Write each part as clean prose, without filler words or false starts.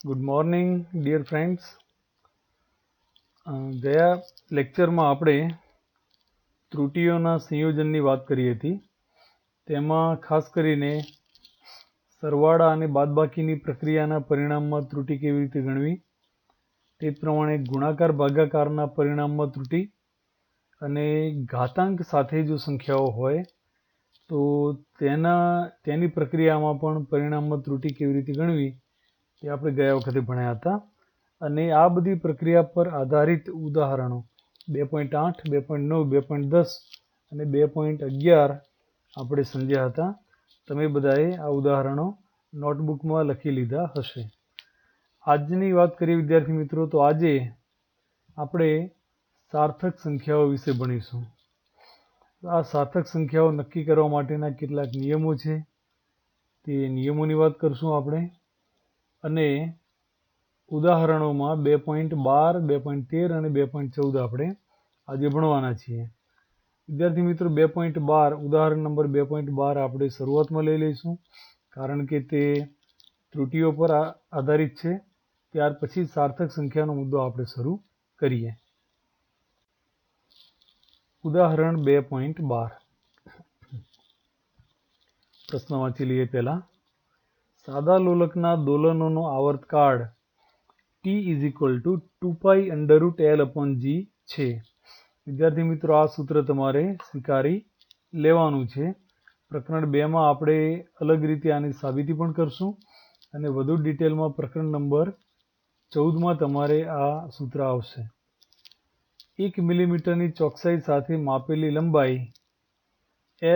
Good morning dear friends. ગયા લેક્ચરમાં આપણે ત્રુટીઓના સંયોજનની વાત કરી હતી. તેમાં ખાસ કરીને સરવાળા અને બાદબાકીની પ્રક્રિયાના પરિણામમાં ત્રુટી કેવી રીતે ગણવી, તે પ્રમાણે ગુણાકાર ભાગાકારના પરિણામમાં ત્રુટી અને ઘાતાંક સાથે જો સંખ્યાઓ હોય તો તેની પ્રક્રિયામાં પણ પરિણામમાં ત્રુટી કેવી રીતે ગણવી તે આપણે ગયા વખતે ભણ્યા હતા. અને આ બધી પ્રક્રિયા પર આધારિત ઉદાહરણો 2.8, 2.9, 2.10 અને 2.11 આપણે સમજ્યા હતા. તમે બધાએ આ ઉદાહરણો નોટબુકમાં લખી લીધા હશે. આજની વાત કરીએ વિદ્યાર્થી મિત્રો, તો આજે આપણે સાર્થક સંખ્યાઓ વિશે ભણીશું. આ સાર્થક સંખ્યાઓ નક્કી કરવા માટેના કેટલાક નિયમો છે, તે નિયમોની વાત કરશું આપણે. અને ઉદાહરણોમાં 2.12, 2.13 અને 2.14 આપણે આજે ભણવાના છીએ. વિદ્યાર્થી મિત્રો, 2.12 ઉદાહરણ નંબર 2.12 આપણે શરૂઆતમાં લઈ લઈશું, કારણ કે તે ત્રુટીઓ પર આધારિત છે. ત્યાર પછી સાર્થક સંખ્યાનો મુદ્દો આપણે શરૂ કરીએ. ઉદાહરણ 2.12 પ્રશ્ન વાંચી લઈએ. પહેલા, સાદા લોલકના દોલનોનો આવર્તકાળ t = 2π√L/g છે. વિદ્યાર્થી મિત્રો, આ સૂત્ર તમારે સ્વીકારી લેવાનું છે. પ્રકરણ 2માં આપણે અલગ રીતે આની સાબિતી પણ કરશું અને વધુ ડિટેલમાં પ્રકરણ નંબર 14માં તમારે આ સૂત્ર આવશે. 1 મિલીમીટરની ચોકસાઈ સાથે માપેલી લંબાઈ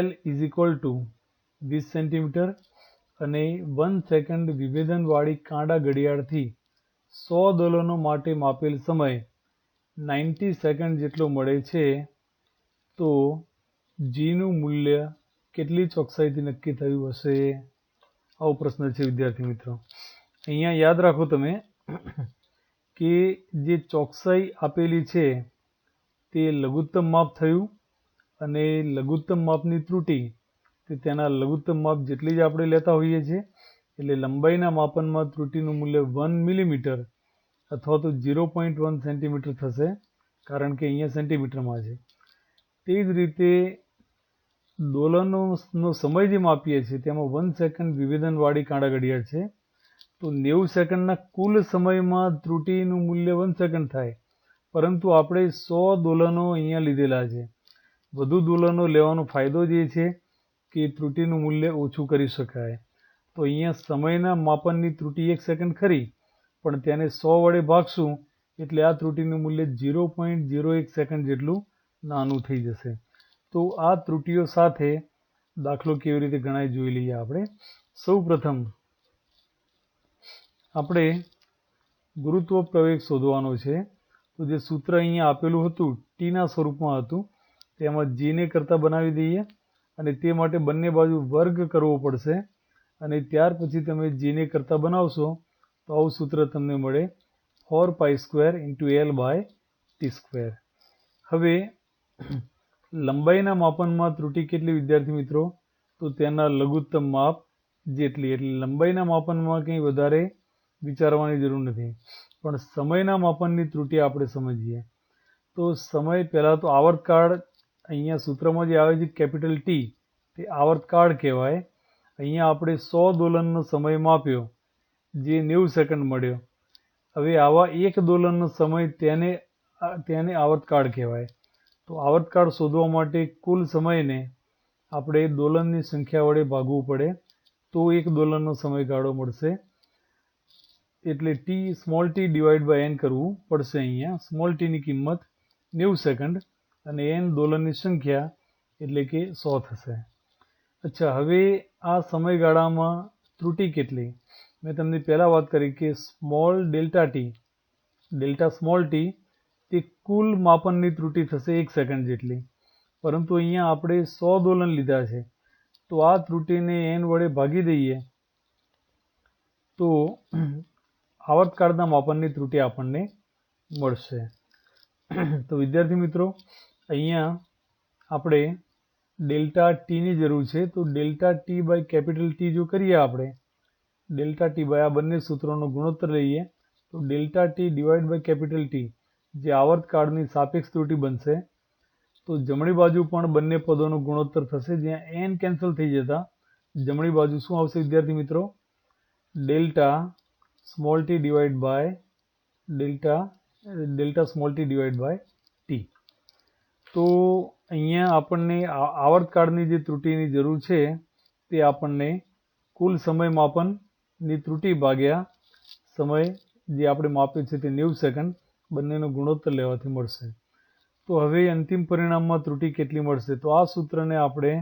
L = 20 સેન્ટીમીટર અને 1 સેકન્ડ વિભેદનવાળી કાંડા ઘડિયાળથી 100 દોલનો માટે માપેલ સમય 90 સેકન્ડ જેટલો મળે છે, તો જીનું મૂલ્ય કેટલી ચોકસાઈથી નક્કી થયું હશે? આવો પ્રશ્ન છે વિદ્યાર્થી મિત્રો. અહીંયા યાદ રાખો તમે કે જે ચોકસાઈ આપેલી છે તે લઘુત્તમ માપ થયું અને લઘુત્તમ માપની ત્રુટી તે તેના લઘુત્તમ માપ જેટલી જ આપણે લેતા હોઈએ છીએ. એટલે લંબાઈના માપનમાં ત્રુટીનું મૂલ્ય 1 મિલીમીટર અથવા તો 0.1 સેન્ટીમીટર થશે, કારણ કે અહીંયા સેન્ટીમીટરમાં છે. તે જ રીતે દોલનોનો સમય જે માપીએ છીએ તેમાં 1 સેકન્ડ વિભેદનવાળી કાંડા ઘડિયાળ છે, તો 90 સેકન્ડના કુલ સમયમાં ત્રુટીનું મૂલ્ય 1 સેકન્ડ થાય, પરંતુ આપણે 100 દોલનો અહીંયા લીધેલા છે. વધુ દોલનો લેવાનો ફાયદો જે છે કે ત્રુટીનું મૂલ્ય ઓછું કરી શકાય. તો અહીંયા સમયના માપનની ત્રુટી 1 સેકન્ડ ખરી, પણ તેને 100 વડે ભાગશું એટલે આ ત્રુટીનું મૂલ્ય 0.01 સેકન્ડ જેટલું નાનું થઈ જશે. તો આ ત્રુટીઓ સાથે દાખલો કેવી રીતે ગણાય જોઈ લઈએ આપણે. સૌ પ્રથમ આપણે ગુરુત્વ પ્રવેગ શોધવાનો છે. તો જે સૂત્ર અહીંયા આપેલું હતું ટીના સ્વરૂપમાં હતું, તેમાં જીને કરતાં બનાવી દઈએ અને તે માટે બંને બાજુ વર્ગ કરવો પડશે. અને ત્યાર પછી તમે જીને કરતાં બનાવશો તો આવું સૂત્ર તમને મળે 4π² L/t². હવે લંબાઈના માપનમાં ત્રુટી કેટલી વિદ્યાર્થી મિત્રો? તો તેના લઘુત્તમ માપ જેટલી. એટલે લંબાઈના માપનમાં કંઈ વધારે વિચારવાની જરૂર નથી. પણ સમયના માપનની ત્રુટી આપણે સમજીએ. તો સમય પહેલાં તો આવર્તકાળ અહીંયા સૂત્રમાં જે આવે છે કેપિટલ T, તે આવર્તકાળ કહેવાય. અહીંયા આપણે 100 દોલનનો સમય માપ્યો જે 90 સેકન્ડ મળ્યો. હવે આવા એક દોલનનો સમય તેને આવર્તકાળ કહેવાય. તો આવર્તકાળ શોધવા માટે કુલ સમયને આપણે દોલનની સંખ્યા વડે ભાગવું પડે, તો એક દોલનનો સમયગાળો મળશે. એટલે t/n કરવું પડશે. અહીંયા સ્મોલ ટીની કિંમત 90 સેકન્ડ અને n દોલનની સંખ્યા એટલે કે 100 થશે. અચ્છા, હવે આ સમયગાળામાં ત્રુટી કેટલી? મેં તમને પહેલાં વાત કરી કે ડેલ્ટા સ્મોલ ટી તે કુલ માપનની ત્રુટી થશે 1 સેકન્ડ જેટલી. પરંતુ અહીંયા આપણે 100 દોલન લીધા છે, તો આ ત્રુટીને n વડે ભાગી દઈએ તો આવર્તકાળના માપનની ત્રુટી આપણને મળશે. તો વિદ્યાર્થી મિત્રો, અહીંયા આપણે ડેલ્ટા ટીની જરૂર છે. તો ડેલ્ટા T/T જો કરીએ આપણે ડેલ્ટા ટી બાય આ બંને સૂત્રોનો ગુણોત્તર લઈએ તો delta T divide by capital T જે આવર્તકાળની સાપેક્ષ ત્રુટિ બનશે. તો જમણી બાજુ પણ બંને પદોનો ગુણોત્તર થશે, જ્યાં n કેન્સલ થઈ જતા જમણી બાજુ શું આવશે વિદ્યાર્થી મિત્રો? Delta small T divide by delta small T divide by T. તો અહીંયા આપણને આવર્તકાળની જે ત્રુટિની જરૂર છે તે આપણને કુલ સમય માપનની ત્રુટિ ભાગ્યા સમય જે આપણે માપ્યો છે તે 90 સેકન્ડ બંનેનો ગુણોત્તર લેવાથી મળશે. તો હવે અંતિમ પરિણામમાં ત્રુટિ કેટલી મળશે? તો આ સૂત્રને આપણે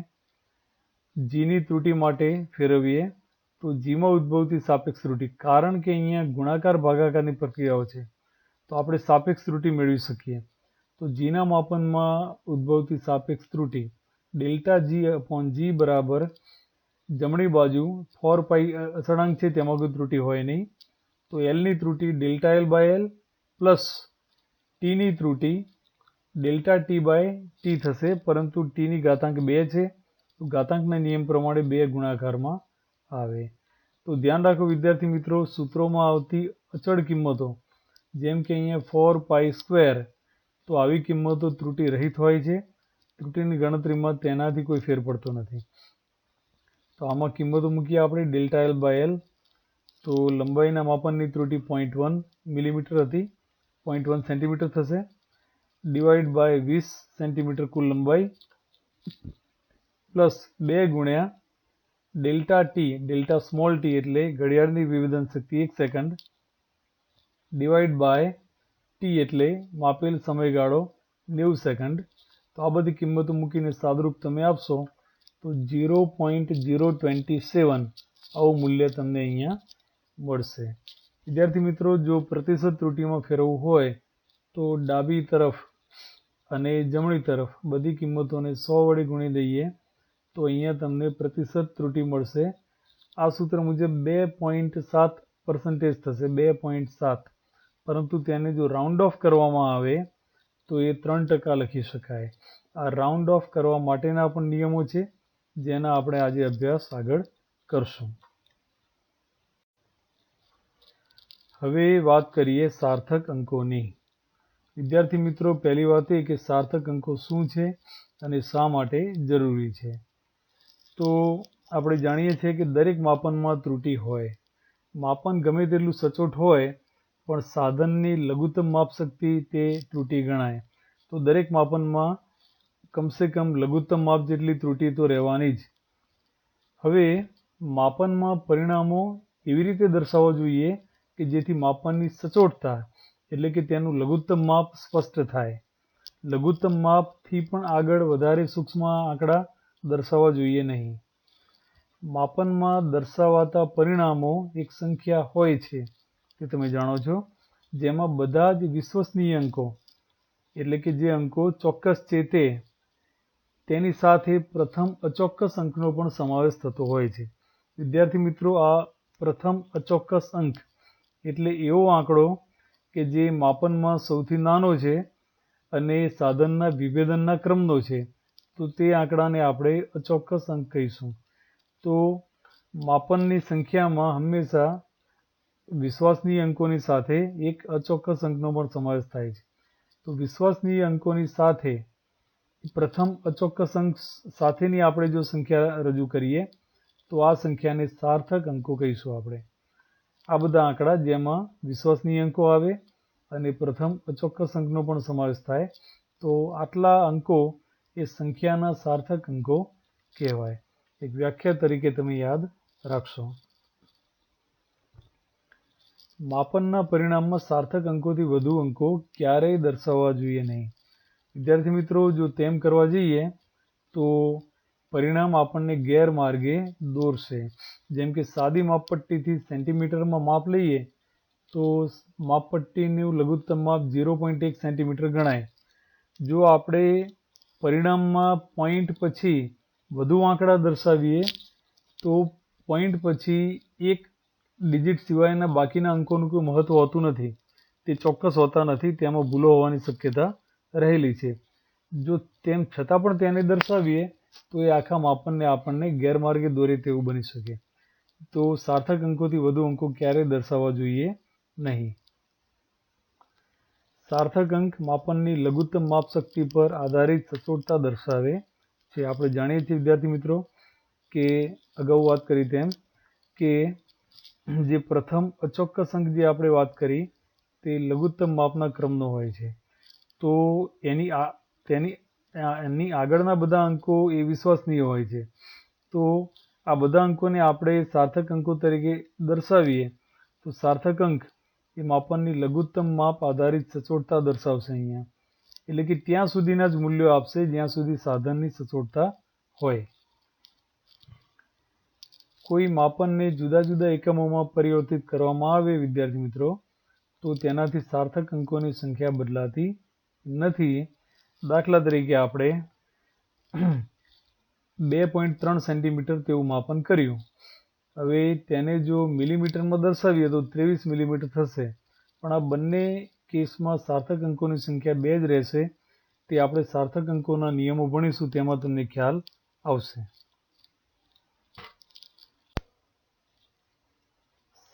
જીની ત્રુટિ માટે ફેરવીએ તો જીમાં ઉદ્ભવતી સાપેક્ષ ત્રુટિ, કારણ કે અહીંયા ગુણાકાર ભાગાકારની પ્રક્રિયાઓ છે તો આપણે સાપેક્ષ ત્રુટિ મેળવી શકીએ. તો જીના માપનમાં ઉદ્ભવતી સાપેક્ષ ત્રુટિ ડેલ્ટા જી અપોન જી બરાબર જમણી બાજુ 4 પાઈ અચળાંક છે તેમાં કોઈ ત્રુટિ હોય નહીં, તો એલની ત્રુટિ delta L by L plus ટીની ત્રુટિ ડેલ્ટા ટી બાય ટી થશે, પરંતુ ટીની ઘાતાંક 2 છે તો ઘાતાંકના નિયમ પ્રમાણે 2 ગુણાકારમાં આવે. તો ધ્યાન રાખો વિદ્યાર્થી મિત્રો, સૂત્રોમાં આવતી અચળ કિંમતો જેમ કે અહીંયા 4 પાઈ સ્ક્વેર, તો આવી કિંમતો ત્રુટિ રહિત હોય છે. ત્રુટિની ગણતરીમાં તેનાથી કોઈ ફેર પડતો નથી. તો આમાં કિંમતો મૂકીએ આપણે ડેલ્ટા એલ બાય એલ. તો લંબાઈના માપનની ત્રુટિ 0.1 મિલીમીટર હતી, 0.1 સેન્ટીમીટર થશે, ડિવાઈડ બાય 20 સેન્ટીમીટર કુલ લંબાઈ પ્લસ 2 ગુણ્યા delta T, delta small T એટલે ઘડિયાળની વિભેદન શક્તિ 1 સેકન્ડ ડિવાઈડ બાય ટી એટલે માપેલ સમયગાળો 90 સેકન્ડ. તો આ બધી કિંમતો મૂકીને સાદરૂપ તમે આપશો તો 0.027 આવું મૂલ્ય તમને અહીંયા મળશે. વિદ્યાર્થી મિત્રો, જો પ્રતિશત ત્રુટિમાં ફેરવવું હોય તો ડાબી તરફ અને જમણી તરફ બધી કિંમતોને 100 વડે ગુણી દઈએ તો અહીંયા તમને પ્રતિશત ત્રુટિ મળશે. આ સૂત્ર મુજબ 2.7% થશે, 2.7, પરંતુ તેને જો રાઉન્ડ ઓફ કરવામાં આવે તો એ 3% લખી શકાય. આ રાઉન્ડ ઓફ કરવા માટેના પણ નિયમો છે જેના આપણે આજે અભ્યાસ આગળ કરશું. હવે વાત કરીએ સાર્થક અંકોની. વિદ્યાર્થી મિત્રો, પહેલી વાત એ કે સાર્થક અંકો શું છે અને શા માટે જરૂરી છે. તો આપણે જાણીએ છીએ કે દરેક માપનમાં ત્રુટિ હોય. માપન ગમે તેટલું સચોટ હોય પણ સાધનની લઘુત્તમ માપશક્તિ તે ત્રુટિ ગણાય. તો દરેક માપનમાં કમસે કમ લઘુત્તમ માપ જેટલી ત્રુટિ તો રહેવાની જ. હવે માપનમાં પરિણામો એવી રીતે દર્શાવવા જોઈએ કે જેથી માપનની સચોટતા એટલે કે તેનું લઘુત્તમ માપ સ્પષ્ટ થાય. લઘુત્તમ માપથી પણ આગળ વધારે સૂક્ષ્મ આંકડા દર્શાવવા જોઈએ નહીં. માપનમાં દર્શાવાતા પરિણામો એક સંખ્યા હોય છે તે તમે જાણો છો, જેમાં બધા જ વિશ્વસનીય અંકો એટલે કે જે અંકો ચોક્કસ છે તેની સાથે પ્રથમ અચોક્કસ અંકનો પણ સમાવેશ થતો હોય છે. વિદ્યાર્થી મિત્રો, આ પ્રથમ અચોક્કસ અંક એટલે એવો આંકડો કે જે માપનમાં સૌથી નાનો છે અને સાધનના વિભેદનના ક્રમનો છે, તો તે આંકડાને આપણે અચોક્કસ અંક કહીશું. તો માપનની સંખ્યામાં હંમેશા વિશ્વસનીય અંકોની સાથે એક અચોક્કસ અંકનો પણ સમાવેશ થાય છે. તો વિશ્વસનીય અંકોની સાથે પ્રથમ અચોક્કસ અંક સાથેની આપણે જો સંખ્યા રજૂ કરીએ તો આ સંખ્યાને સાર્થક અંકો કહીશું આપણે. આ બધા આંકડા જેમાં વિશ્વસનીય અંકો આવે અને પ્રથમ અચોક્કસ અંકનો પણ સમાવેશ થાય, તો આટલા અંકો એ સંખ્યાના સાર્થક અંકો કહેવાય. એક વ્યાખ્યા તરીકે તમે યાદ રાખશો. માપનના પરિણામમાં સાર્થક અંકોથી વધુ અંકો ક્યારેય દર્શાવવા જોઈએ નહીં. વિદ્યાર્થી મિત્રો, જો તેમ કરવા જઈએ તો પરિણામ આપણને ગેરમાર્ગે દોરશે. જેમ કે સાદી માપપટ્ટીથી સેન્ટીમીટરમાં માપ લઈએ તો માપપટ્ટીનું લઘુત્તમ માપ 0.1 સેન્ટીમીટર ગણાય. જો આપણે પરિણામમાં પોઈન્ટ પછી વધુ આંકડા દર્શાવીએ તો પોઈન્ટ પછી એક ડિજિટ સિવાયના બાકીના અંકોનું કોઈ મહત્વ હોતું નથી, તે ચોક્કસ હોતા નથી, તેમાં ભૂલો હોવાની શક્યતા રહેલી છે. જો તેમ છતાં પણ તેને દર્શાવીએ તો એ આખા માપનને આપણને ગેરમાર્ગે દોરે તેવું બની શકે. તો સાર્થક અંકોથી વધુ અંકો ક્યારેય દર્શાવવા જોઈએ નહીં. સાર્થક અંક માપનની લઘુત્તમ માપ શક્તિ પર આધારિત સચોટતા દર્શાવે છે. આપણે જાણીએ છીએ વિદ્યાર્થી મિત્રો કે અગાઉ વાત કરી તેમ કે જે પ્રથમ અચોક્કસ અંક જે આપણે વાત કરી તે લઘુત્તમ માપના ક્રમનો હોય છે. તો એની આગળના બધા અંકો એ વિશ્વસનીય હોય છે. તો આ બધા અંકોને આપણે સાર્થક અંકો તરીકે દર્શાવીએ તો સાર્થક અંક એ માપનની લઘુત્તમ માપ આધારિત સચોટતા દર્શાવશે અહીંયા. એટલે કે ત્યાં સુધીના જ મૂલ્યો આપશે જ્યાં સુધી સાધનની સચોટતા હોય. કોઈ માપનને જુદા જુદા એકમોમાં પરિવર્તિત કરવામાં આવે વિદ્યાર્થી મિત્રો તો તેનાથી સાર્થક અંકોની સંખ્યા બદલાતી નથી. દાખલા તરીકે આપણે 2.3 સેન્ટીમીટર તેવું માપન કર્યું. હવે તેને જો મિલીમીટરમાં દર્શાવીએ તો 23 મિલીમીટર થશે. પણ આ બંને કેસમાં સાર્થક અંકોની સંખ્યા 2 જ રહેશે. તે આપણે સાર્થક અંકોના નિયમો ભણીશું તેમાં તમને ખ્યાલ આવશે.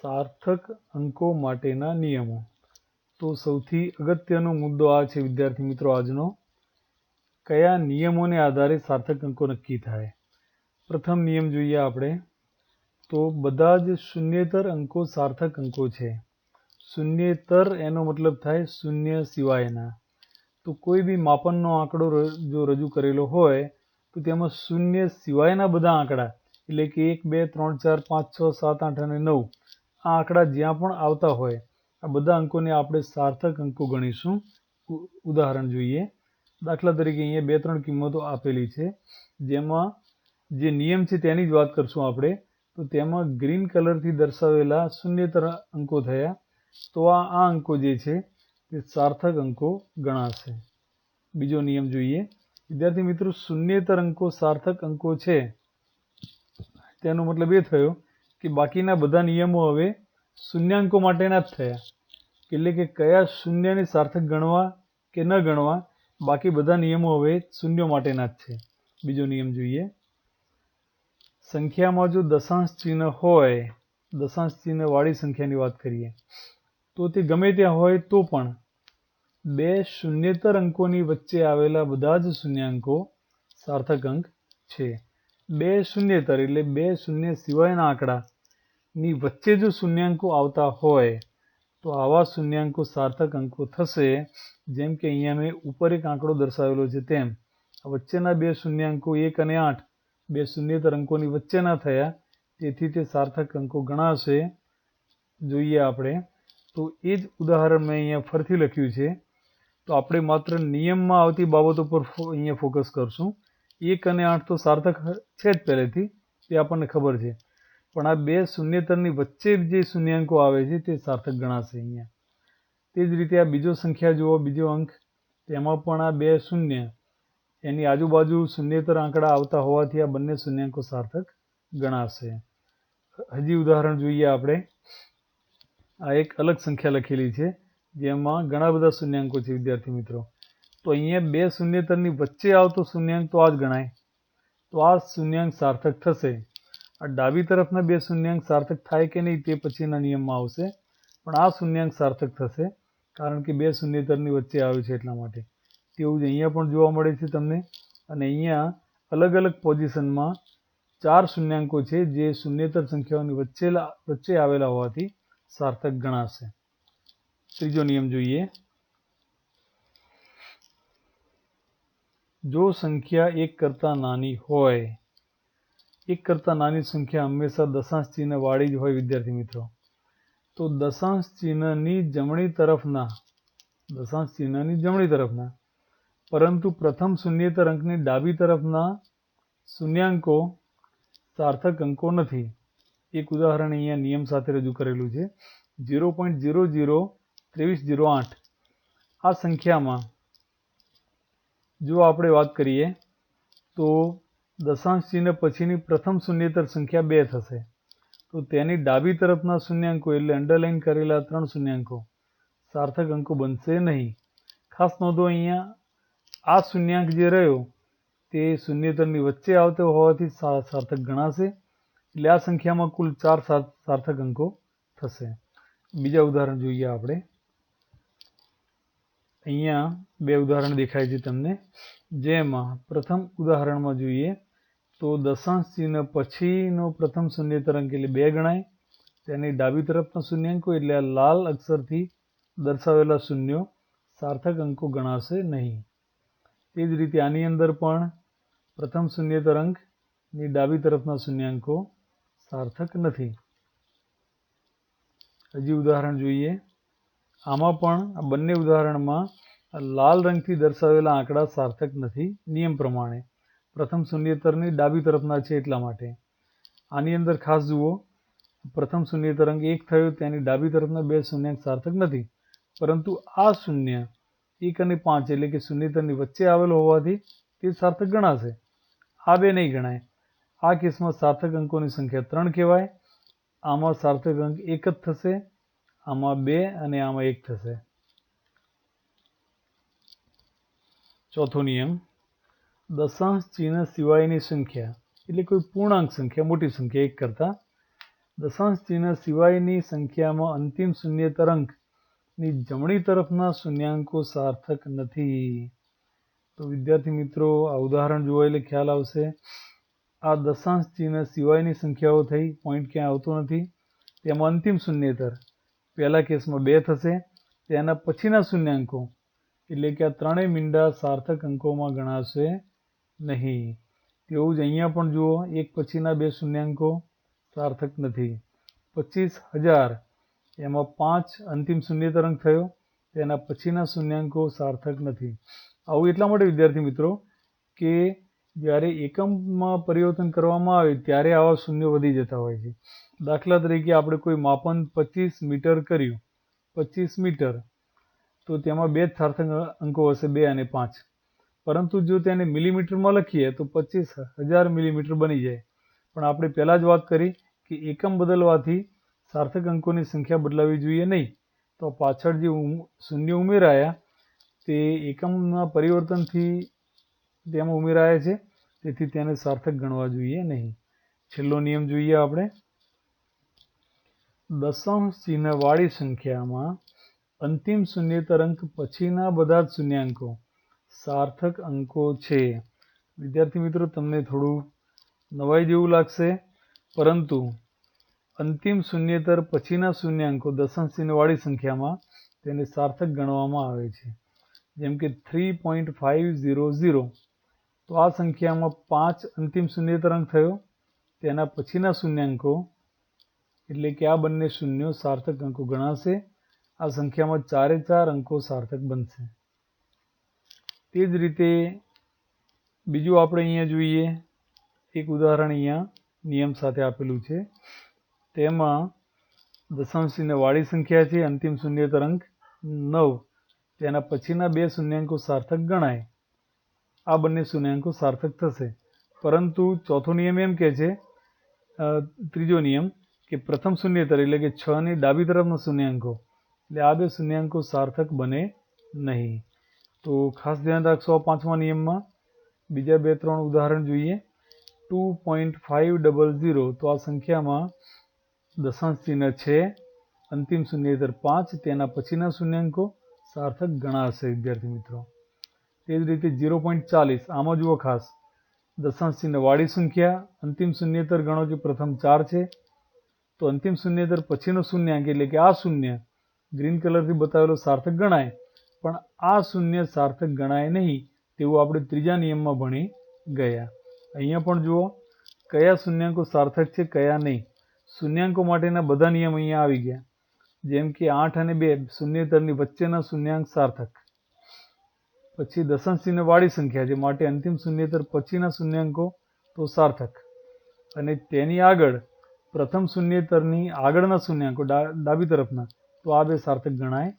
સાર્થક અંકો માટેના નિયમો. તો સૌથી અગત્યનો મુદ્દો આ છે વિદ્યાર્થી મિત્રો આજનો, કયા નિયમોને આધારે સાર્થક અંકો નક્કી થાય. પ્રથમ નિયમ જોઈએ આપણે તો બધા જ શૂન્યેતર અંકો સાર્થક અંકો છે. શૂન્યેતર એનો મતલબ થાય શૂન્ય સિવાયના. તો કોઈ બી માપનનો આંકડો જો રજૂ કરેલો હોય તો તેમાં શૂન્ય સિવાયના બધા આંકડા એટલે કે 1 2 3 4 5 6 7 8 અને 9 આ આંકડા જ્યાં પણ આવતા હોય આ બધા અંકોને આપણે સાર્થક અંકો ગણીશું. ઉદાહરણ જોઈએ. દાખલા તરીકે અહીંયા 2-3 કિંમતો આપેલી છે જેમાં જે નિયમ છે તેની જ વાત કરશું આપણે. તો તેમાં ગ્રીન કલરથી દર્શાવેલા શૂન્યેતર અંકો થયા. તો આ અંકો જે છે તે સાર્થક અંકો ગણાશે. બીજો નિયમ જોઈએ વિદ્યાર્થી મિત્રો, શૂન્યેતર અંકો સાર્થક અંકો છે તેનો મતલબ એ થયો કે બાકીના બધા નિયમો હવે શૂન્યાંકો માટેના જ થયા. એટલે કે કયા શૂન્યને સાર્થક ગણવા કે ન ગણવા બાકી બધા નિયમો હવે શૂન્યો માટેના જ છે. બીજો નિયમ જોઈએ. સંખ્યામાં જો દશાંશ ચિહ્ન હોય, દશાંશ ચિહ્ન વાળી સંખ્યાની વાત કરીએ તો તે ગમે ત્યાં હોય તો પણ બે શૂન્યેતર અંકોની વચ્ચે આવેલા બધા જ શૂન્યાંકો સાર્થક અંક છે. બે શૂન્યેતર એટલે બે શૂન્ય સિવાયના આંકડાની વચ્ચે જો શૂન્યાંકો આવતા હોય તો આવા શૂન્યાંકો સાર્થક અંકો થશે. જેમ કે અહીંયા મેં ઉપર એક આંકડો દર્શાવેલો છે તેમ વચ્ચેના બે શૂન્યાંકો 1 અને 8 બે શૂન્યેતર અંકોની વચ્ચેના થયા તેથી તે સાર્થક અંકો ગણાશે. જોઈએ આપણે તો એ જ ઉદાહરણ મેં અહીંયા ફરીથી લખ્યું છે. તો આપણે માત્ર નિયમમાં આવતી બાબતો પર અહીંયા ફોકસ કરશું. 1 અને 8 તો સાર્થક છે જ પહેલેથી, તે આપણને ખબર છે. પણ આ બે શૂન્યેતરની વચ્ચે જે શૂન્યાંકો આવે છે તે સાર્થક ગણાશે અહીંયા. તે જ રીતે આ બીજો સંખ્યા જુઓ, બીજો અંક, તેમાં પણ આ બે શૂન્ય એની આજુબાજુ શૂન્યેતર આંકડા આવતા હોવાથી આ બંને શૂન્યાંકો સાર્થક ગણાશે. હજી ઉદાહરણ જોઈએ આપણે. આ એક અલગ સંખ્યા લખેલી છે જેમાં ઘણા બધા શૂન્યાંકો છે વિદ્યાર્થી મિત્રો. તો અહીંયા બે શૂન્યેતરની વચ્ચે આવતો શૂન્યાંક તો આ જ ગણાય. તો આ શૂન્યાંક સાર્થક થશે. આ ડાબી તરફના બે શૂન્યાંક સાર્થક થાય કે નહીં તે પછીના નિયમમાં આવશે. પણ આ શૂન્યાંક સાર્થક થશે કારણ કે બે શૂન્યેતરની વચ્ચે આવ્યું છે એટલા માટે. તેવું જ અહીંયા પણ જોવા મળે છે તમને. અને અહીંયા અલગ અલગ પોઝિશનમાં 4 શૂન્યાંકો છે જે શૂન્યેતર સંખ્યાઓની વચ્ચે આવેલા હોવાથી સાર્થક ગણાશે. ત્રીજો નિયમ જોઈએ. જો સંખ્યા 1 કરતાં નાની હોય, 1 કરતાં નાની સંખ્યા હંમેશા દશાંશ ચિહ્ન વાળી જ હોય વિદ્યાર્થી મિત્રો. તો દશાંશ ચિહ્નની જમણી તરફના પરંતુ પ્રથમ શૂન્યેતર અંકની ડાબી તરફના શૂન્યાંકો સાર્થક અંકો નથી. એક ઉદાહરણ અહીંયા નિયમ સાથે રજૂ કરેલું છે. 0.002308 આ સંખ્યામાં જો આપણે વાત કરીએ તો દશાંશ ચિહ્ન પછીની પ્રથમ શૂન્યેતર સંખ્યા 2 થશે. તો તેની ડાબી તરફના શૂન્યાંકો એટલે અંડરલાઈન કરેલા 3 શૂન્યાંકો સાર્થક અંકો બનશે નહીં. ખાસ નોંધો અહીંયા આ શૂન્યાંક જે રહ્યો તે શૂન્યેતરની વચ્ચે આવતો હોવાથી સાર્થક ગણાશે. એટલે આ સંખ્યામાં કુલ 4 સાર્થક અંકો થશે. બીજા ઉદાહરણ જોઈએ આપણે. અહીંયા બે ઉદાહરણ દેખાય છે તમને, જેમાં પ્રથમ ઉદાહરણમાં જોઈએ તો દશાંશ ચિહ્ન પછીનો પ્રથમ શૂન્ય તરંગ એટલે 2 ગણાય. તેની ડાબી તરફના શૂન્યાંકો એટલે આ લાલ અક્ષરથી દર્શાવેલા શૂન્યો સાર્થક અંકો ગણાશે નહીં. તે જ રીતે આની અંદર પણ પ્રથમ શૂન્ય તરંગની ડાબી તરફના શૂન્યાંકો સાર્થક નથી. હજી ઉદાહરણ જોઈએ. આમાં પણ આ બંને ઉદાહરણમાં લાલ રંગથી દર્શાવેલા આંકડા સાર્થક નથી નિયમ પ્રમાણે. પ્રથમ શૂન્યતરની ડાબી તરફના છે એટલા માટે. આની અંદર ખાસ જુઓ, પ્રથમ શૂન્ય તરંગ 1 થયો, તેની ડાબી તરફના 2 શૂન્યાંક સાર્થક નથી, પરંતુ આ શૂન્ય 1 અને 5 એટલે કે શૂન્યતરની વચ્ચે આવેલો હોવાથી તે સાર્થક ગણાશે. આ બે નહીં ગણાય. આ કેસમાં સાર્થક અંકોની સંખ્યા 3 કહેવાય. આમાં સાર્થક અંક 1 જ થશે, આમાં 2 અને આમાં 1 થશે. ચોથો નિયમ, દશાંશ ચિહ્ન સિવાયની સંખ્યા એટલે કોઈ પૂર્ણાંક સંખ્યા, મોટી સંખ્યા 1 કરતા, દશાંશ ચિહ્ન સિવાયની સંખ્યામાં અંતિમ શૂન્ય તરંગની જમણી તરફના શૂન્યાંકો સાર્થક નથી. તો વિદ્યાર્થી મિત્રો, આ ઉદાહરણ જોવા એટલે ખ્યાલ આવશે. આ દશાંશ ચિહ્ન સિવાયની સંખ્યાઓ થઈ, પોઈન્ટ ક્યાંય આવતો નથી. તેમાં અંતિમ શૂન્યતર પહેલા કેસમાં 2 થશે, તેના પછીના શૂન્યાંકો એટલે કે આ ત્રણેય મીંડા સાર્થક અંકોમાં ગણાશે નહીં. તેવું જ અહીંયા પણ જુઓ, એક પછીના 2 શૂન્યાંકો સાર્થક નથી. 25,000 એમાં 5 અંતિમ શૂન્ય તરંગ થયો, તેના પછીના શૂન્યાંકો સાર્થક નથી. આવું એટલા માટે વિદ્યાર્થી મિત્રો કે જ્યારે એકમમાં પરિવર્તન કરવામાં આવે ત્યારે આવા શૂન્યો વધી જતા હોય છે. દાખલા તરીકે આપણે કોઈ માપન 25 મીટર કર્યું, 25 મીટર, તો તેમાં 2 જ સાર્થક અંકો હશે, 2 અને 5. પરંતુ જો તેને મિલીમીટરમાં લખીએ તો 25,000 મિલીમીટર બની જાય. પણ આપણે પહેલાં જ વાત કરી કે એકમ બદલવાથી સાર્થક અંકોની સંખ્યા બદલાવી જોઈએ નહીં. તો પાછળ જે શૂન્ય ઉમેરાયા તે એકમના પરિવર્તનથી તેમાં ઉમેરાયા છે, તેથી તેને સાર્થક ગણવા જોઈએ નહીં. છેલ્લો નિયમ જોઈએ આપણે. દશાંશ ચિહ્નવાળી સંખ્યામાં અંતિમ શૂન્યતર અંક પછીના બધા જ શૂન્યાંકો સાર્થક અંકો છે. વિદ્યાર્થી મિત્રો, તમને થોડું નવાઈ જેવું લાગશે, પરંતુ અંતિમ શૂન્યતર પછીના શૂન્યાંકો દશાંશ ચિહ્નવાળી સંખ્યામાં તેને સાર્થક ગણવામાં આવે છે. જેમ કે 3.500, તો આ સંખ્યામાં 5 અંતિમ શૂન્યતર અંક થયો, તેના પછીના શૂન્યાંકો એટલે કે આ બંને શૂન્યો સાર્થક અંકો ગણાશે. આ સંખ્યામાં 4 અંકો સાર્થક બનશે. તે જ રીતે બીજું આપણે અહીંયા જોઈએ, એક ઉદાહરણ અહીંયા નિયમ સાથે આપેલું છે. તેમાં દશાંશ ચિહ્નવાળી સંખ્યા છે, અંતિમ શૂન્યતર અંક 9, તેના પછીના 2 શૂન્યાંકો સાર્થક ગણાય. આ બંને શૂન્યાંકો સાર્થક થશે. પરંતુ ચોથો નિયમ એમ કહે છે, ત્રીજો નિયમ, કે પ્રથમ શૂન્યતર એટલે કે 6 ની ડાબી તરફના શૂન્યાંકો એટલે આ 2 શૂન્યાંકો સાર્થક બને નહીં. તો ખાસ ધ્યાન રાખશો આ પાંચમા નિયમમાં. બીજા 2-3 ઉદાહરણ જોઈએ. 2.500, તો આ સંખ્યામાં દશાંશ ચિહ્ન છે, અંતિમ શૂન્યતર 5, તેના પછીના શૂન્યાંકો સાર્થક ગણાશે વિદ્યાર્થી મિત્રો. તે જ રીતે 0.40, આમાં જુઓ ખાસ, દશાંશ ચિહ્નવાળી સંખ્યા, અંતિમ શૂન્યતર ગણો જે પ્રથમ 4 છે, તો અંતિમ શૂન્યતર પછીનો શૂન્યાંક એટલે કે આ શૂન્ય ગ્રીન કલરથી બતાવેલો સાર્થક ગણાય, પણ આ શૂન્ય સાર્થક ગણાય નહીં તેવું આપણે ત્રીજા નિયમમાં ભણી ગયા. અહીંયા પણ જુઓ કયા શૂન્યાંકો સાર્થક છે, કયા નહીં. શૂન્યાંકો માટેના બધા નિયમ અહીંયા આવી ગયા. જેમ કે 8 અને 2 શૂન્યતરની વચ્ચેના શૂન્યાંક સાર્થક. પછી દશાંશ ચિહ્નવાળી સંખ્યા છે માટે અંતિમ શૂન્યતર પછીના શૂન્યાંકો તો સાર્થક, અને તેની આગળ પ્રથમ શૂન્યતરની આગળના શૂન્યાંકો ડાબી તરફના, તો આ 2 સાર્થક ગણાય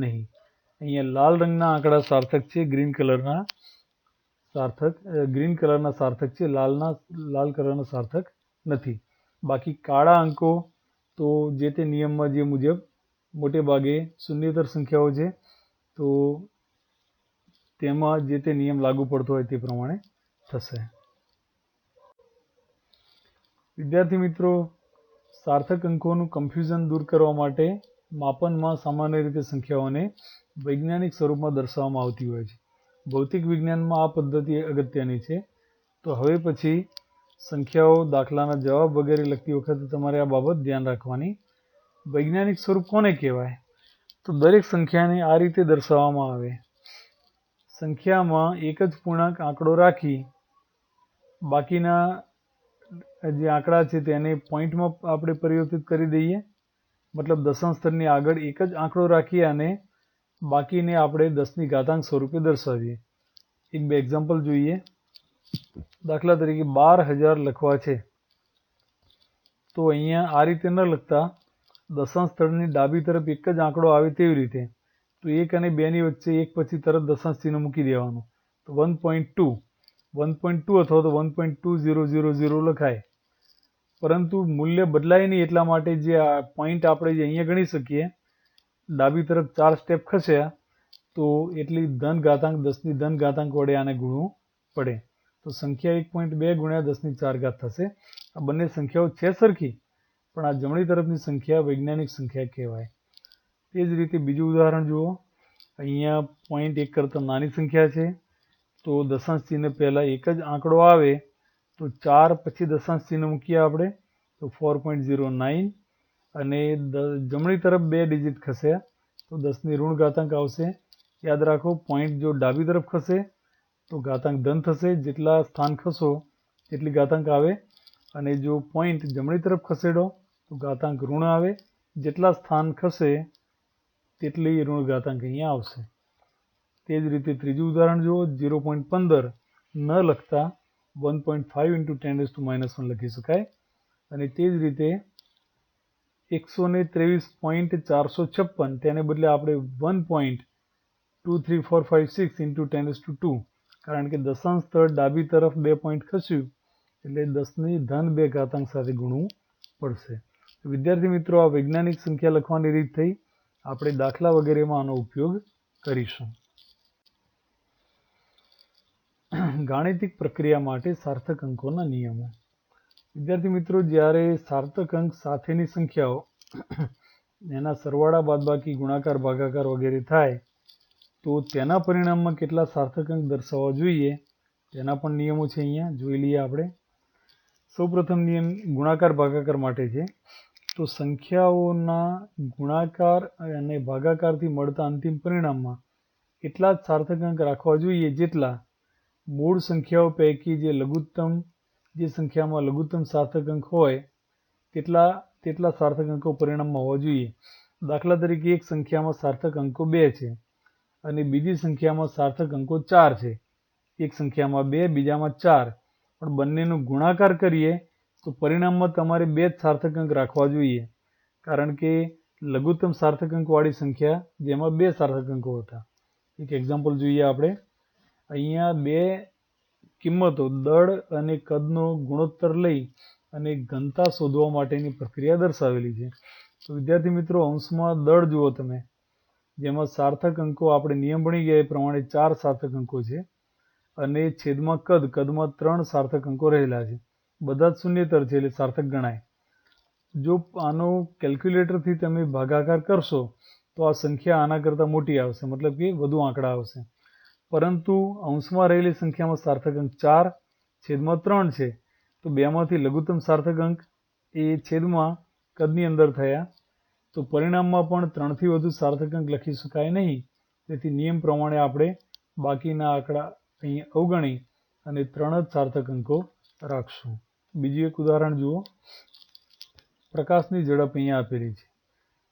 નહીં. અહીંયા લાલ રંગના આંકડા સાર્થક છે, ગ્રીન કલરના સાર્થક છે, લાલ કલરના સાર્થક નથી. બાકી કાળા અંકો તો જે તે નિયમમાં જે મુજબ મોટે ભાગે શૂન્યતર સંખ્યાઓ છે, તો તેમાં જે તે નિયમ લાગુ પડતો હોય તે પ્રમાણે થશે. વિદ્યાર્થી મિત્રો, સાર્થક અંકોનું કન્ફ્યુઝન દૂર કરવા માટે માપનમાં સામાન્ય રીતે સંખ્યાઓને વૈજ્ઞાનિક સ્વરૂપમાં દર્શાવવામાં આવતી હોય છે. ભૌતિક વિજ્ઞાનમાં આ પદ્ધતિ અગત્યની છે. તો હવે પછી સંખ્યાઓ, દાખલાના જવાબ વગેરે લખતી વખતે તમારે આ બાબત ધ્યાન રાખવાની. વૈજ્ઞાનિક સ્વરૂપ કોને કહેવાય? તો દરેક સંખ્યાને આ રીતે દર્શાવવામાં આવે. સંખ્યામાં એક જ પૂર્ણાંક આંકડો રાખી બાકીના જે આંકડા છે તેને પોઈન્ટમાં આપણે પરિવર્તિત કરી દઈએ. મતલબ દશાંશ સ્થળની આગળ એક જ આંકડો રાખીએ અને બાકીને આપણે 10ની ઘાતાંક સ્વરૂપે દર્શાવીએ. એક બે એક્ઝામ્પલ જોઈએ. દાખલા તરીકે 12,000 લખવા છે, તો અહીંયા આ રીતે ન લખતા દશાંશ સ્થળની ડાબી તરફ એક જ આંકડો આવે તેવી રીતે. તો 1 અને 2ની વચ્ચે એક પછી તરત દશાંશ ચિહ્ન મૂકી દેવાનું. તો 1.2 અથવા તો 1.2000 લખાય. પરંતુ મૂલ્ય બદલાય નહીં એટલા માટે જે આ પોઈન્ટ આપણે જે અહીંયા ગણી શકીએ, ડાબી તરફ 4 સ્ટેપ ખસ્યા તો એટલી ધન ઘાતાંક 10ની ધન ઘાતાંક વડે આને ગુણવું પડે. તો સંખ્યા 1.2 ગુણ્યા 10ની 4 ઘાત થશે. આ બંને સંખ્યાઓ છે સરખી, પણ આ જમણી તરફની સંખ્યા વૈજ્ઞાનિક સંખ્યા કહેવાય. તે જ રીતે બીજું ઉદાહરણ જુઓ. અહીંયા 0.1 કરતાં નાની સંખ્યા છે, તો દશાંશ ચિહ્ન પહેલાં એક જ આંકડો આવે તો 4 પછી દશાંશ ચિહ્ન મૂકીએ આપણે, તો 4.09 અને જમણી તરફ 2 ડિજિટ ખસ્યા તો 10ની ઋણ ઘાતાંક આવશે. યાદ રાખો, પોઈન્ટ જો ડાબી તરફ ખસે તો ઘાતાંક ધન થશે, જેટલા સ્થાન ખસો તેટલી ઘાતાંક આવે, અને જો પોઈન્ટ જમણી તરફ ખસેડો તો ઘાતાંક ઋણ આવે, જેટલા સ્થાન ખસે તેટલી ઋણ ઘાતાંક અહીંયા આવશે. તે જ રીતે ત્રીજું ઉદાહરણ જુઓ. 0.15 ન લખતા 1.5 × 10⁻1 લખી શકાય. અને તે જ રીતે 123.456 તેને બદલે આપણે 1.23456 × 10⁻², કારણ કે દશાંશ સ્થળ ડાબી તરફ 2 પોઈન્ટ ખસ્યું એટલે 10ની ધન 2 ઘાતાંક સાથે ગુણવું પડશે. વિદ્યાર્થી મિત્રો, આ વૈજ્ઞાનિક સંખ્યા લખવાની રીત થઈ. આપણે દાખલા વગેરેમાં આનો ઉપયોગ કરીશું. ગાણિતિક પ્રક્રિયા માટે સાર્થક અંકોના નિયમો. વિદ્યાર્થી મિત્રો, જ્યારે સાર્થક અંક સાથેની સંખ્યાઓ એના સરવાળા, બાદબાકી, ગુણાકાર, ભાગાકાર વગેરે થાય તો તેના પરિણામમાં કેટલા સાર્થક અંક દર્શાવવા જોઈએ તેના પણ નિયમો છે. અહીંયા જોઈ લઈએ આપણે. સૌપ્રથમ નિયમ ગુણાકાર ભાગાકાર માટે છે. તો સંખ્યાઓના ગુણાકાર અને ભાગાકારથી મળતા અંતિમ પરિણામમાં એટલા જ સાર્થક અંક રાખવા જોઈએ જેટલા મૂળ સંખ્યાઓ પૈકી જે સંખ્યામાં લઘુત્તમ સાર્થક અંક હોય તેટલા સાર્થક અંકો પરિણામમાં હોવા જોઈએ. દાખલા તરીકે એક સંખ્યામાં સાર્થક અંકો 2 છે અને બીજી સંખ્યામાં સાર્થક અંકો 4 છે. એક સંખ્યામાં 2, બીજામાં 4, પણ બંનેનો ગુણાકાર કરીએ તો પરિણામમાં તમારે 2 જ સાર્થક અંક રાખવા જોઈએ, કારણ કે લઘુત્તમ સાર્થક અંકવાળી સંખ્યા જેમાં 2 સાર્થક અંકો હતા. એક એક્ઝામ્પલ જોઈએ આપણે. અહીંયા 2 કિંમતો દળ અને કદનો ગુણોત્તર લઈ અને ઘનતા શોધવા માટેની પ્રક્રિયા દર્શાવેલી છે. તો વિદ્યાર્થી મિત્રો, અંશમાં દળ જુઓ તમે, જેમાં સાર્થક અંકો આપણે નિયમ ભણી ગયા એ પ્રમાણે 4 સાર્થક અંકો છે, અને છેદમાં કદમાં 3 સાર્થક અંકો રહેલા છે. બધા જ શૂન્યતર છે એટલે સાર્થક ગણાય. જો આનો કેલ્ક્યુલેટરથી તમે ભાગાકાર કરશો તો આ સંખ્યા આના કરતાં મોટી આવશે, મતલબ કે વધુ આંકડા આવશે. પરંતુ અંશમાં રહેલી સંખ્યામાં સાર્થક અંક 4 છેદમાં 3 છે, તો બેમાંથી લઘુત્તમ સાર્થક અંક એ છેદમાં કદની અંદર થયા, તો પરિણામમાં પણ 3થી વધુ સાર્થક અંક લખી શકાય નહીં. તેથી નિયમ પ્રમાણે આપણે બાકીના આંકડા અહીં અવગણી અને 3 જ સાર્થક અંકો રાખશું. બીજું એક ઉદાહરણ જુઓ. પ્રકાશની ઝડપ અહીંયા આપેલી છે,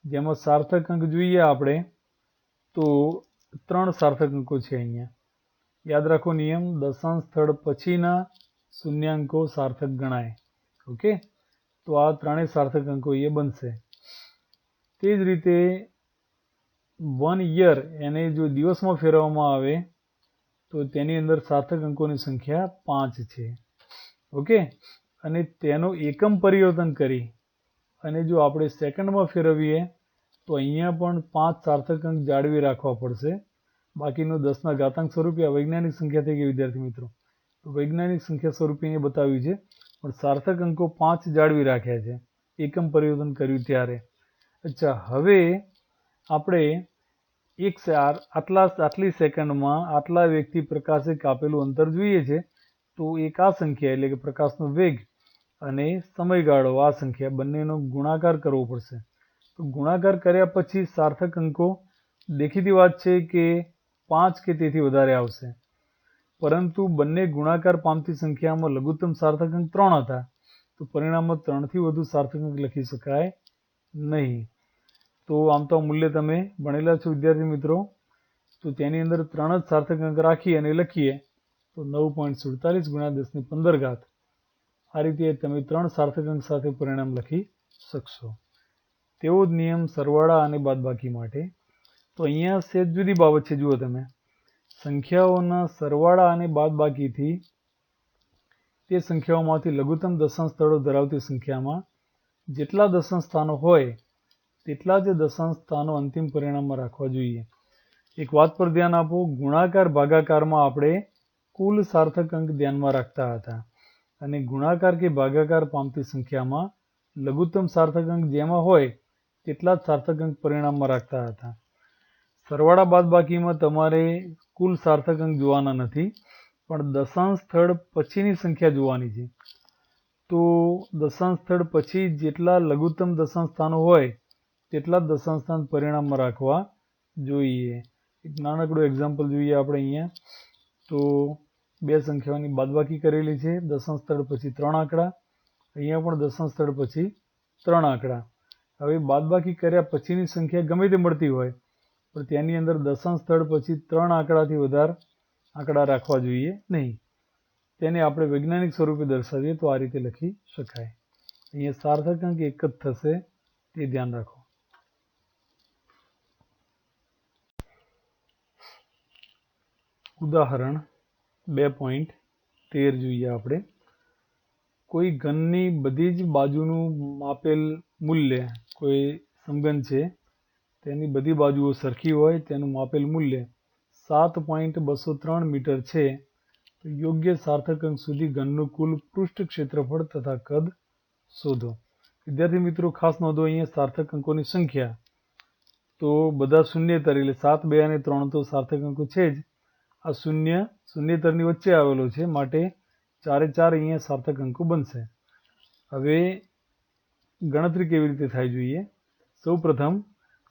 જેમાં સાર્થક અંક જોઈએ આપણે તો 3 સાર્થક અંકો છે. અહીંયા યાદ રાખો નિયમ, દશાંશ સ્થળ પછીના શૂન્યાંકો સાર્થક ગણાય. ઓકે, તો આ 3 સાર્થક અંકો એ બનશે. તે જ રીતે 1 યર એને જો દિવસમાં ફેરવવામાં આવે તો તેની અંદર સાર્થક અંકોની સંખ્યા 5 છે. ઓકે, અને તેનો એકમ પરિવર્તન કરી અને જો આપણે સેકન્ડમાં ફેરવીએ તો અહીંયા પણ 5 સાર્થક અંક જાળવી રાખવા પડશે. બાકીનું 10ના ઘાતાંક સ્વરૂપે આ વૈજ્ઞાનિક સંખ્યા થઈ ગઈ. વિદ્યાર્થી મિત્રો, તો વૈજ્ઞાનિક સંખ્યા સ્વરૂપે અહીંયા બતાવ્યું છે, પણ સાર્થક અંકો 5 જાળવી રાખ્યા છે એકમ પરિવર્તન કર્યું ત્યારે. અચ્છા, હવે આપણે આટલી સેકન્ડમાં આટલા વેગથી પ્રકાશે કાપેલું અંતર જોઈએ છે, તો એક આ સંખ્યા એટલે કે પ્રકાશનો વેગ અને સમયગાળો આ સંખ્યા બંનેનો ગુણાકાર કરવો પડશે. તો ગુણાકાર કર્યા પછી સાર્થક અંકો દેખીતી વાત છે કે 5 કે તેથી વધારે આવશે, પરંતુ બંને ગુણાકાર પામતી સંખ્યામાં લઘુત્તમ સાર્થક અંક 3 હતા, તો પરિણામમાં 3 થી વધુ સાર્થક અંક લખી શકાય નહીં. તો આમ તો મૂલ્ય તમે ભણેલા છો વિદ્યાર્થી મિત્રો, તો તેની અંદર 3 જ સાર્થક અંક રાખી અને લખીએ તો 9.47 ગુણ્યા 10⁻15 આ રીતે તમે 3 સાર્થક અંક સાથે પરિણામ લખી શકશો. તેવો જ નિયમ સરવાળા અને બાદબાકી માટે. તો અહીંયા સેજ જુદી બાબત છે. જુઓ તમે, સંખ્યાઓના સરવાળા અને બાદબાકીથી તે સંખ્યાઓમાંથી લઘુત્તમ દશાંશ સ્થળો ધરાવતી સંખ્યામાં જેટલા દશાંશ સ્થાનો હોય તેટલા જ દશાંશ સ્થાનો અંતિમ પરિણામમાં રાખવા જોઈએ. એક વાત પર ધ્યાન આપો, ગુણાકાર ભાગાકારમાં આપણે કુલ સાર્થક અંક ધ્યાનમાં રાખતા હતા અને ગુણાકાર કે ભાગાકાર પામતી સંખ્યામાં લઘુત્તમ સાર્થક અંક જેમાં હોય તેટલા જ સાર્થક અંક પરિણામમાં રાખતા હતા. સરવાળા બાદબાકીમાં તમારે કુલ સાર્થક અંક જોવાના નથી, પણ દશાંશ સ્થળ પછીની સંખ્યા જોવાની છે. તો દશાંશ સ્થળ પછી જેટલા લઘુત્તમ દશાંશ સ્થાનો હોય તેટલા જ દશાંશ સ્થાન પરિણામમાં રાખવા જોઈએ. એક નાનકડું એક્ઝામ્પલ જોઈએ આપણે અહીંયા. તો બે સંખ્યાઓની બાદબાકી કરેલી છે, દશાંશ સ્થળ પછી 3 આંકડા, અહીંયા પણ દશાંશ સ્થળ પછી 3 આંકડા. હવે બાદબાકી કર્યા પછીની સંખ્યા ગમે તે મળતી હોય, પણ તેની અંદર દશાંશ સ્થળ પછી 3 આંકડાથી વધારે આંકડા રાખવા જોઈએ નહીં. તેને આપણે વૈજ્ઞાનિક સ્વરૂપે દર્શાવીએ તો આ રીતે લખી શકાય. અહીંયા સાર્થક અંક એક જ થશે, તે ધ્યાન રાખો. ઉદાહરણ 2.13 જોઈએ આપણે. કોઈ ઘનની બધી જ બાજુનું માપેલ મૂલ્ય, કોઈ સમઘન છે તેની બધી બાજુઓ સરખી હોય, તેનું માપેલ મૂલ્ય 7.203 મીટર છે, તો યોગ્ય સાર્થક અંક સુધી ઘનનું કુલ પૃષ્ઠ ક્ષેત્રફળ તથા કદ શોધો. વિદ્યાર્થી મિત્રો ખાસ નોંધો, અહીંયા સાર્થક અંકોની સંખ્યા તો બધા શૂન્યતર એટલે 7, 2 અને 3 તો સાર્થક અંકો છે જ. આ શૂન્યતરની વચ્ચે આવેલો છે, માટે 4 એ 4 અહીંયા સાર્થક અંકો બનશે. હવે ગણતરી કેવી રીતે થાય જોઈએ. સૌ પ્રથમ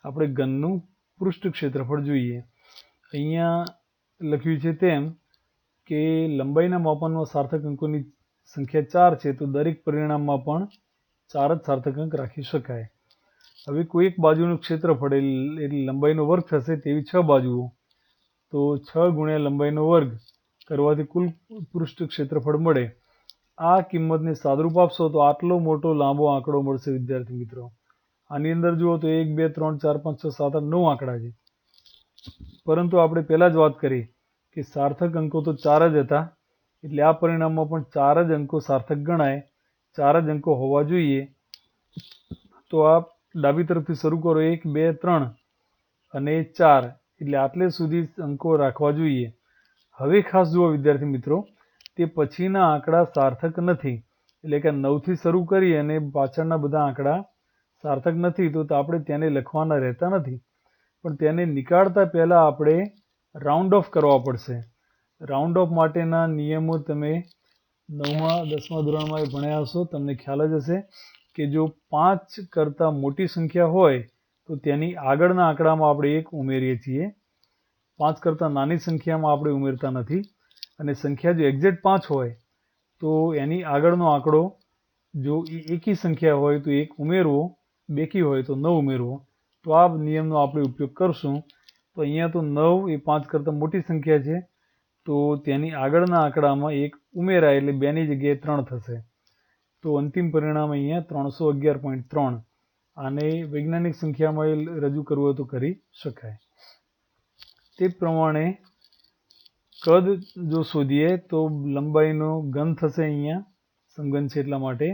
આપણે ઘનનું પૃષ્ઠ ક્ષેત્રફળ જોઈએ. અહીંયા લખ્યું છે તેમ કે લંબાઈના માપનમાં સાર્થક અંકોની સંખ્યા 4 છે, તો દરેક પરિણામમાં પણ 4 જ સાર્થક અંક રાખી શકાય. હવે કોઈ એક બાજુનું ક્ષેત્રફળ એટલે લંબાઈનો વર્ગ થશે, તેવી 6 બાજુઓ, તો 6 ગુણ્યા લંબાઈનો વર્ગ કરવાથી કુલ પૃષ્ઠ ક્ષેત્રફળ મળે. આ કિંમતને સાદરૂપ આપશો તો આટલો મોટો લાંબો આંકડો મળશે વિદ્યાર્થી મિત્રો. આની અંદર જુઓ તો 1, 2, 3, 4, 5, 6, 7, 8, 9 આંકડા છે, પરંતુ આપણે પહેલા જ વાત કરી કે સાર્થક અંકો તો 4 જ હતા, એટલે આ પરિણામમાં પણ 4 જ અંકો સાર્થક ગણાય, 4 જ અંકો હોવા જોઈએ. તો આ ડાબી તરફથી શરૂ કરો, 1, 2, 3 અને 4, એટલે આટલે સુધી અંકો રાખવા જોઈએ. હવે ખાસ જુઓ વિદ્યાર્થી મિત્રો, તે પછીના આંકડા સાર્થક નથી, એટલે કે 9 થી શરૂ કરી અને પાછળના બધા આંકડા સાર્થક નથી, તો આપણે તેને લખવાના રહેતા નથી, પણ તેને નીકાળતા પહેલા આપણે રાઉન્ડ ઓફ કરવા પડશે. રાઉન્ડ ઓફ માટેના નિયમો તમે 9મા 10મા ધોરણમાં ભણ્યા હશો, તમને ખ્યાલ જ હશે કે જો 5 કરતાં મોટી સંખ્યા હોય તો તેની આગળના આંકડામાં આપણે 1 ઉમેરીએ છીએ, 5 કરતાં નાની સંખ્યામાં આપણે ઉમેરતા નથી. અને સંખ્યા જો એક્ઝેક્ટ 5 હોય તો એની આગળનો આંકડો જો એકી સંખ્યા હોય તો 1 ઉમેરવો, બેકી હોય તો 9 ઉમેરવો. તો આ નિયમનો આપણે ઉપયોગ કરશું. તો અહીંયા તો 9 એ 5 કરતાં મોટી સંખ્યા છે, તો તેની આગળના આંકડામાં 1 ઉમેરાય એટલે 2ની જગ્યાએ 3 થશે. તો અંતિમ પરિણામ અહીંયા 311.3. આને વૈજ્ઞાનિક સંખ્યામાં રજૂ કરવું હોય તો કરી શકાય. તે પ્રમાણે કદ જો શોધીએ તો લંબાઈનો ઘન થશે, અહીંયા સમઘન છે એટલા માટે.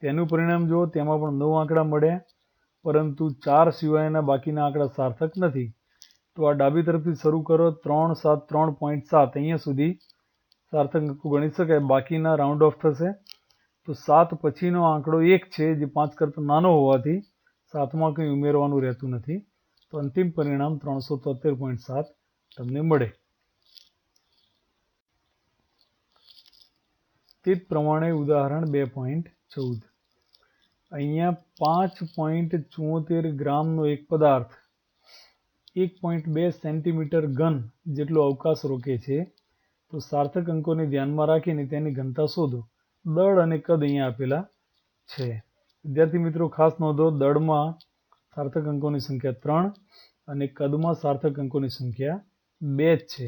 તેનું પરિણામ જુઓ, તેમાં પણ 9 આંકડા મળ્યા, પરંતુ 4 સિવાયના બાકીના આંકડા સાર્થક નથી. તો આ ડાબી તરફથી શરૂ કરો, 3, 7, 3.7 અહીંયા સુધી સાર્થક અંકો ગણી શકાય, બાકીના રાઉન્ડ ઓફ થશે. તો 7 પછીનો આંકડો 1 છે, જે 5 કરતાં નાનો હોવાથી 7માં કંઈ ઉમેરવાનું રહેતું નથી. તો અંતિમ પરિણામ 373.7 તમને મળે. તે જ પ્રમાણે ઉદાહરણ 2.14. અહીંયા 5.74 ગ્રામનો એક પદાર્થ 1.2 સેન્ટીમીટર ઘન જેટલો અવકાશ રોકે છે. તો સાર્થક અંકોને ધ્યાનમાં રાખીને તેની ઘનતા શોધો. દળ અને કદ અહીંયા આપેલા છે. વિદ્યાર્થી મિત્રો ખાસ નોંધો, દળમાં સાર્થક અંકોની સંખ્યા 3 અને કદમાં સાર્થક અંકોની સંખ્યા 2 જ છે.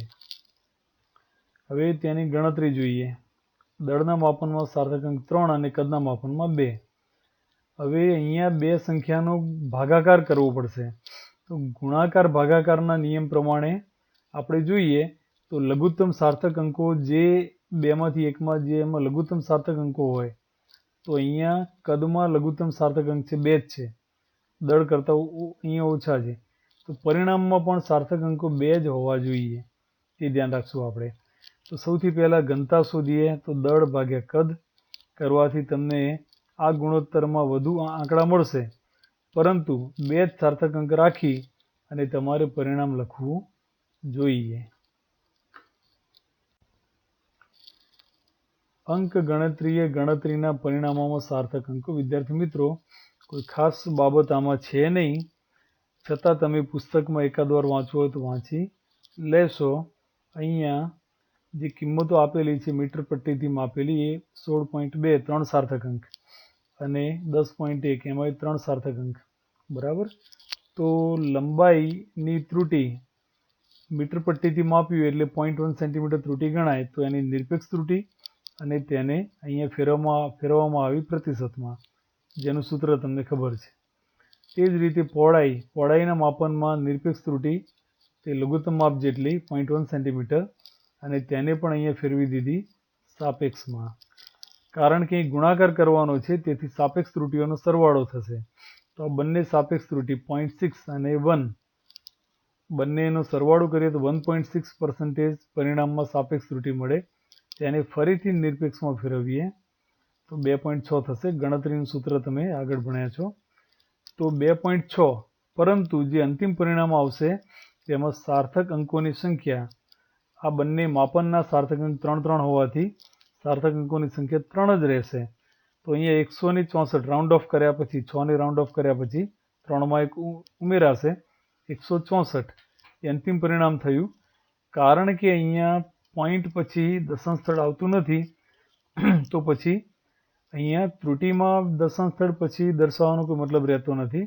હવે તેની ગણતરી જોઈએ. દળના માપનમાં સાર્થક અંક 3 અને કદના માપનમાં 2. હવે અહીંયા બે સંખ્યાનો ભાગાકાર કરવો પડશે. તો ગુણાકાર ભાગાકારના નિયમ પ્રમાણે આપણે જોઈએ તો લઘુત્તમ સાર્થક અંકો જે બેમાંથી એકમાં જે એમાં લઘુત્તમ સાર્થક અંકો હોય, તો અહીંયા કદમાં લઘુત્તમ સાર્થક અંક છે 2 જ છે, દળ કરતાં અહીંયા ઓછા છે. તો પરિણામમાં પણ સાર્થક અંકો 2 જ હોવા જોઈએ, તે ધ્યાન રાખશું આપણે. તો સૌથી પહેલાં ઘનતા શોધીએ. તો દળ ભાગ્યા કદ કરવાથી તમને આ ગુણોત્તરમાં વધુ આંકડા મળશે, પરંતુ 2 જ સાર્થક અંક રાખી અને તમારે પરિણામ લખવું જોઈએ. અંક ગણતરીએ ગણતરીના પરિણામોમાં સાર્થક અંકો. વિદ્યાર્થી મિત્રો કોઈ ખાસ બાબત આમાં છે નહીં, છતાં તમે પુસ્તકમાં એકાદ વાર વાંચવું હોય તો વાંચી લેશો. અહીંયા જે કિંમતો આપેલી છે મીટર પટ્ટીથી માપેલી એ 16.2 3 સાર્થક અંક અને 10.1 એમાં 3 સાર્થક અંક, બરાબર. તો લંબાઈની ત્રુટી મીટર પટ્ટીથી માપ્યું એટલે 0.1 સેન્ટીમીટર ત્રુટી ગણાય, તો એની નિરપેક્ષ ત્રુટી અને તેને અહીંયા ફેરવવામાં આવી પ્રતિશતમાં, જેનું સૂત્ર તમને ખબર છે. તે જ રીતે પહોળાઈના માપનમાં નિરપેક્ષ ત્રુટી તે લઘુત્તમ માપ જેટલી 0.1 સેન્ટીમીટર અને તેને પણ અહીંયા ફેરવી દીધી સાપેક્ષમાં, કારણ કે ગુણાકાર કરવાનો છે, તેથી સાપેક્ષ ત્રુટીઓનો સરવાળો થશે. તો આ બંને સાપેક્ષ ત્રુટી 0.6 અને 1 બંનેનો સરવાળો કરીએ તો 1.6% પરિણામમાં સાપેક્ષ ત્રુટી મળે. તેને ફરીથી નિરપેક્ષમાં ફેરવીએ તો 2.6 થશે. ગણતરીનું સૂત્ર તમે આગળ ભણ્યા છો. તો 2.6, પરંતુ જે અંતિમ પરિણામ આવશે તેમાં સાર્થક અંકોની સંખ્યા આ બંને માપનના સાર્થક અંક 3 હોવાથી સાર્થક અંકોની સંખ્યા 3 જ રહેશે. તો અહીંયા 164 રાઉન્ડ ઓફ કર્યા પછી 6ને રાઉન્ડ ઓફ કર્યા પછી 3માં એક ઉમેરાશે, 164 એ અંતિમ પરિણામ થયું. કારણ કે અહીંયા પોઈન્ટ પછી દશાંશ સ્થળ આવતું નથી, તો પછી અહીંયા ત્રુટીમાં દશાંશ સ્થળ પછી દર્શાવવાનો કોઈ મતલબ રહેતો નથી.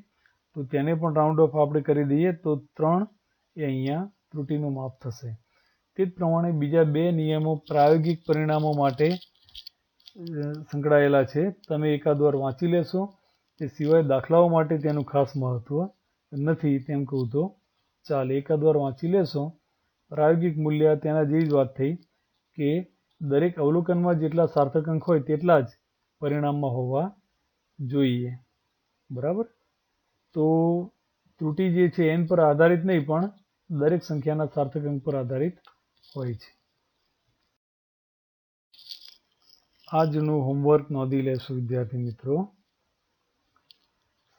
તો તેને પણ રાઉન્ડ ઓફ આપણે કરી દઈએ તો 3 એ અહીંયા ત્રુટીનું માપ થશે. તે જ પ્રમાણે બીજા બે નિયમો પ્રાયોગિક પરિણામો માટે સંકળાયેલા છે. તમે એકાદ વાર વાંચી લેશો. તે સિવાય દાખલાઓ માટે તેનું ખાસ મહત્ત્વ નથી, તેમ કહું તો ચાલે. એકાદ વાર વાંચી લેશો. પ્રાયોગિક મૂલ્ય તેના જેવી જ વાત થઈ કે દરેક અવલોકનમાં જેટલા સાર્થક અંક હોય તેટલા જ પરિણામમાં હોવા જોઈએ, બરાબર. તો ત્રુટી જે છે એન પર આધારિત નહીં, પણ દરેક સંખ્યાના સાર્થક અંક પર આધારિત હોય છે. આજનું હોમવર્ક નોંધી લેશો વિદ્યાર્થી મિત્રો.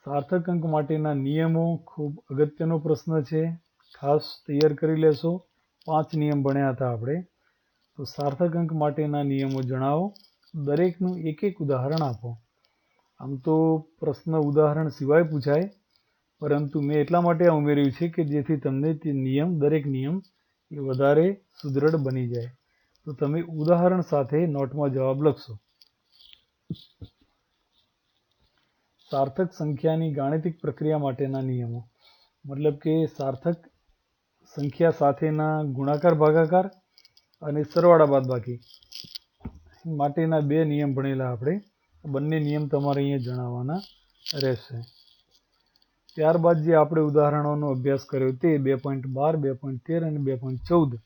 સાર્થક અંક માટેના નિયમો ખૂબ અગત્યનો પ્રશ્ન છે, ખાસ તૈયાર કરી લેશો. 5 નિયમ ભણ્યા હતા આપણે. તો સાર્થક અંક માટેના નિયમો જણાવો. દરેકનું એક એક ઉદાહરણ આપો. આમ તો પ્રશ્ન ઉદાહરણ સિવાય પૂછાય, પરંતુ મેં એટલા માટે આ ઉમેર્યું છે કે જેથી તમને તે દરેક નિયમ એ વધારે સુદૃઢ બની જાય. તો તમે ઉદાહરણ સાથે નોટમાં જવાબ લખશો. સાર્થક સંખ્યાની ગાણિતિક પ્રક્રિયા માટેના નિયમો, મતલબ કે સાર્થક સંખ્યા સાથેના ગુણાકાર ભાગાકાર અને સરવાળા બાદબાકી માટેના 2 નિયમ ભણેલા આપણે. બંને નિયમ તમારે અહીંયા જણાવવાના રહેશે. ત્યારબાદ જે આપણે ઉદાહરણોનો અભ્યાસ કર્યો તે 2.12, 2.13 અને 2.14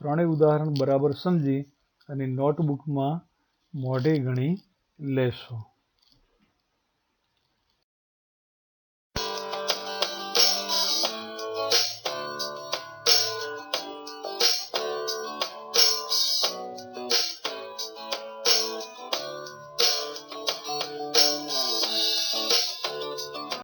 ત્રણેય ઉદાહરણ બરાબર સમજી અને નોટબુકમાં મોઢે ગણી લેશો.